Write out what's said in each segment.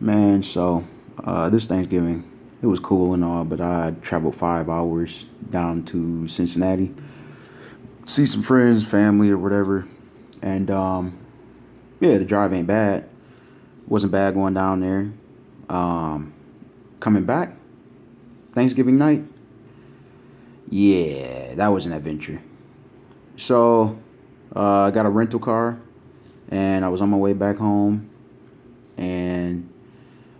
Man, so this Thanksgiving, it was cool and all, but I traveled 5 hours down to Cincinnati, see some friends, family, or whatever. And yeah, the drive ain't bad. Wasn't bad going down there. Um, Coming back, Thanksgiving night, yeah, that was an adventure. So I got a rental car, and I was on my way back home, and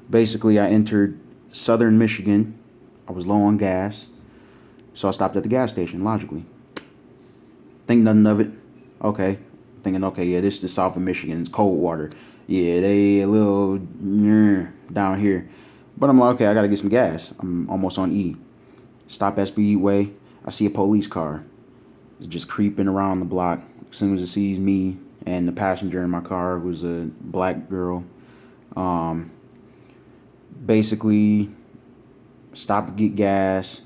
basically I entered southern Michigan. I was low on gas. So I stopped at the gas station, logically. Think nothing of it. Okay. Thinking, okay, yeah, this is the south of Michigan. It's Coldwater. Yeah, they a little down here. But I'm like, okay, I gotta get some gas. I'm almost on E. Stop at Speedway. I see a police car. It's just creeping around the block. As soon as it sees me and the passenger in my car was a black girl. Um, Basically, stop to get gas.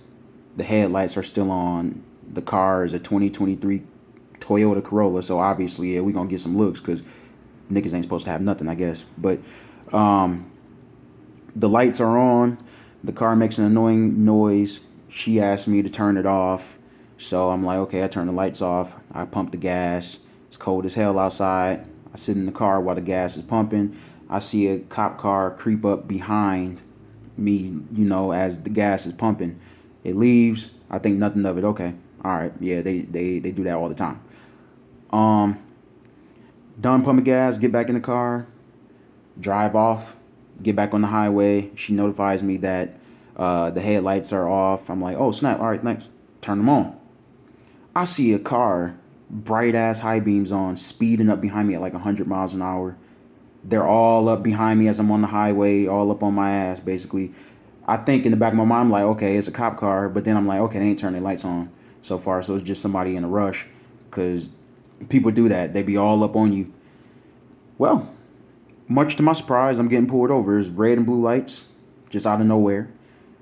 The headlights are still on. The car is a 2023 Toyota Corolla, so obviously, yeah, we gonna get some looks because niggas ain't supposed to have nothing, I guess. But um, the lights are on. The car makes an annoying noise. She asked me to turn it off, so I'm like, okay, I turn the lights off. I pump the gas. It's cold as hell outside. I sit in the car while the gas is pumping. I see a cop car creep up behind me, as the gas is pumping. It leaves. I think nothing of it. Okay. All right. Yeah, they do that all the time. Um, Done pumping gas, get back in the car, drive off, get back on the highway. She notifies me that the headlights are off. I'm like, oh, snap. All right, thanks. Turn them on. I see a car, bright ass high beams on, speeding up behind me at like 100 miles an hour. They're all up behind me as I'm on the highway, all up on my ass, basically. I think in the back of my mind, I'm like, okay, it's a cop car, but then I'm like, okay, they ain't turning their lights on so far, so it's just somebody in a rush, because people do that. They be all up on you. Well, much to my surprise, I'm getting pulled over. It's red and blue lights, just out of nowhere,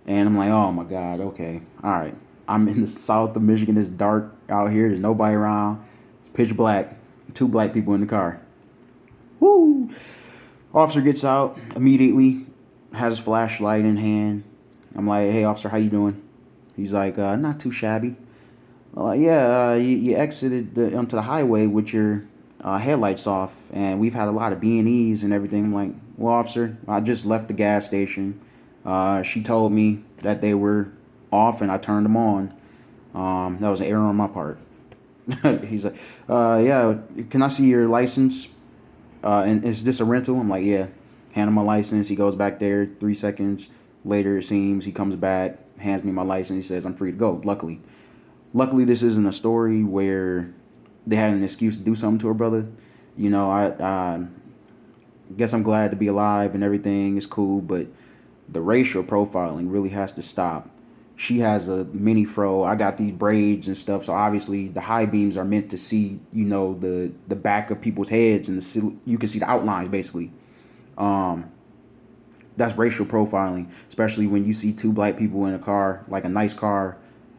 and I'm like, oh my god, okay, all right. I'm in the south of Michigan. It's dark out here. There's nobody around. It's pitch black. Two black people in the car. Woo! Officer gets out immediately, has his flashlight in hand. I'm like, hey, officer, how you doing? He's like, not too shabby. Yeah, you exited onto the highway with your headlights off, and we've had a lot of B&Es and everything. I'm like, well, officer, I just left the gas station. She told me that they were off, and I turned them on. That was an error on my part. He's like, yeah, can I see your license? And is this a rental? I'm like, yeah. Hand him my license. He goes back there. 3 seconds later, it seems, he comes back, hands me my license. He says, I'm free to go, luckily, this isn't a story where they had an excuse to do something to her brother. I guess I'm glad to be alive and everything is cool, but the racial profiling really has to stop. She has a mini fro. I got these braids and stuff, so obviously the high beams are meant to see, the back of people's heads and you can see the outlines basically. Um, that's racial profiling, especially when you see two black people in a car, like a nice car,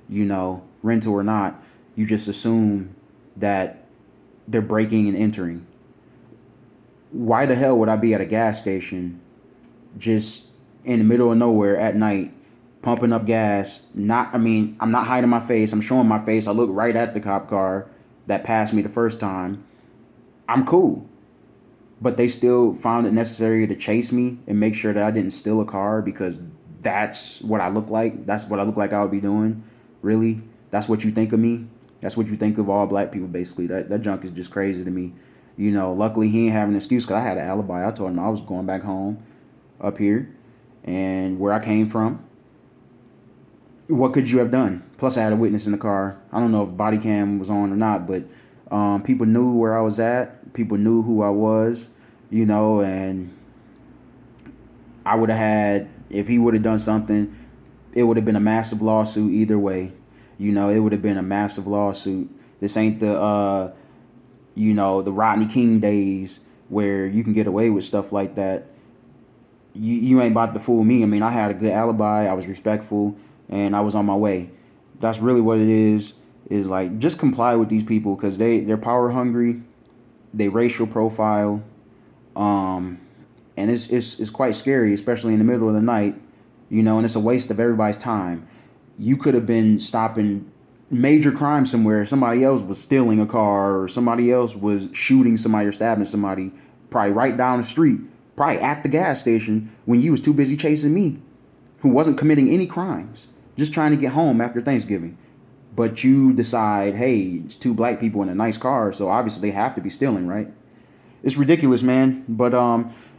rental or not. You just assume that they're breaking and entering. Why the hell would I be at a gas station just in the middle of nowhere at night pumping up gas? I'm not hiding my face. I'm showing my face. I look right at the cop car that passed me the first time. I'm cool. But they still found it necessary to chase me and make sure that I didn't steal a car because that's what I look like. That's what I look like I would be doing. Really? That's what you think of me? That's what you think of all black people, basically. That junk is just crazy to me. Luckily he ain't have an excuse because I had an alibi. I told him I was going back home up here and where I came from. What could you have done? Plus, I had a witness in the car. I don't know if body cam was on or not, but people knew where I was at. People knew who I was, and I would have had, if he would have done something, it would have been a massive lawsuit either way. It would have been a massive lawsuit. This ain't the Rodney King days where you can get away with stuff like that. You ain't about to fool me. I mean, I had a good alibi. I was respectful, and I was on my way. That's really what it is. Is like just comply with these people because they're power hungry. They racial profile. Um, and it's quite scary, especially in the middle of the night, and it's a waste of everybody's time. You could have been stopping major crime somewhere. Somebody else was stealing a car, or somebody else was shooting somebody or stabbing somebody, probably right down the street, probably at the gas station when you was too busy chasing me, who wasn't committing any crimes, just trying to get home after Thanksgiving. But you decide, hey, it's two black people in a nice car, so obviously they have to be stealing, right? It's ridiculous, man. But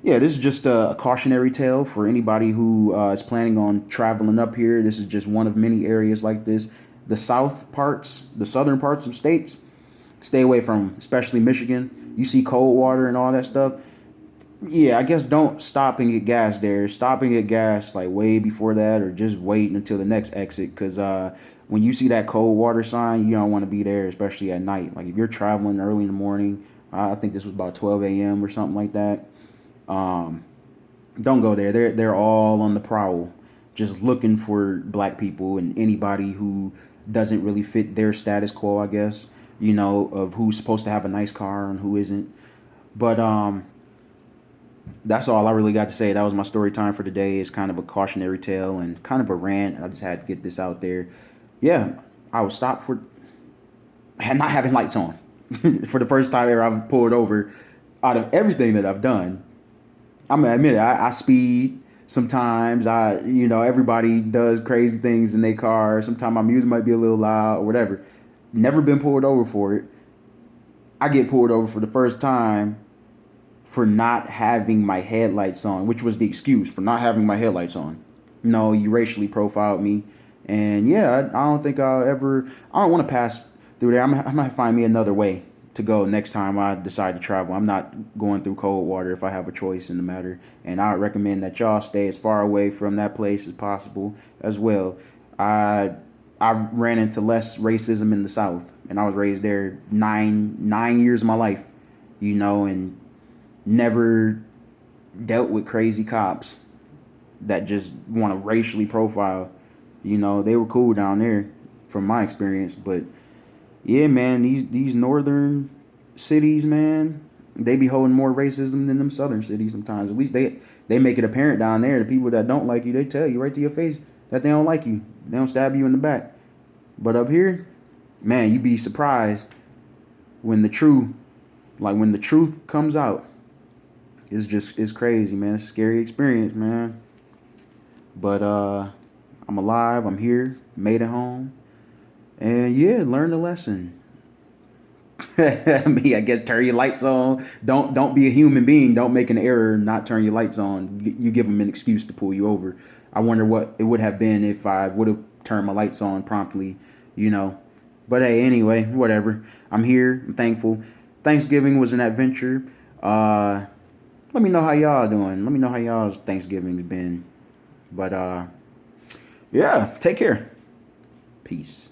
yeah, this is just a cautionary tale for anybody who is planning on traveling up here. This is just one of many areas like this. The the southern parts of states, stay away from, especially Michigan. You see Coldwater and all that stuff. Yeah, I guess don't stop and get gas there. Stop and get gas like way before that, or just wait until the next exit. Cause when you see that cold water sign, you don't want to be there, especially at night. Like if you're traveling early in the morning, I think this was about 12 a.m. or something like that. Um, don't go there. They're all on the prowl, just looking for black people and anybody who doesn't really fit their status quo, I guess. Of who's supposed to have a nice car and who isn't. But that's all I really got to say. That was my story time for today. It's kind of a cautionary tale and kind of a rant. I just had to get this out there. Yeah, I was stopped for not having lights on for the first time ever. I've pulled over. Out of everything that I've done, I'm gonna admit it. I speed sometimes. Everybody does crazy things in their car. Sometimes my music might be a little loud or whatever. Never been pulled over for it. I get pulled over for the first time for not having my headlights on, which was the excuse for not having my headlights on. No, you racially profiled me. And yeah, I don't think I don't want to pass through there. I might find me another way to go next time I decide to travel. I'm not going through Coldwater if I have a choice in the matter. And I would recommend that y'all stay as far away from that place as possible as well. I I ran into less racism in the South, and I was raised there nine years of my life, and never dealt with crazy cops that just want to racially profile. They were cool down there, from my experience. But yeah, man, these northern cities, man, they be holding more racism than them southern cities sometimes. At least they make it apparent down there. The people that don't like you, they tell you right to your face that they don't like you. They don't stab you in the back. But up here, man, you be surprised when when the truth comes out. It's crazy, man. It's a scary experience, man. But I'm alive. I'm here. Made it home. And yeah, learn the lesson. I guess turn your lights on. Don't be a human being. Don't make an error. Not turn your lights on. You give them an excuse to pull you over. I wonder what it would have been if I would have turned my lights on promptly. You know. But hey, anyway, whatever. I'm here. I'm thankful. Thanksgiving was an adventure. Let me know how y'all doing. Let me know how y'all's Thanksgiving's been. But yeah, take care. Peace.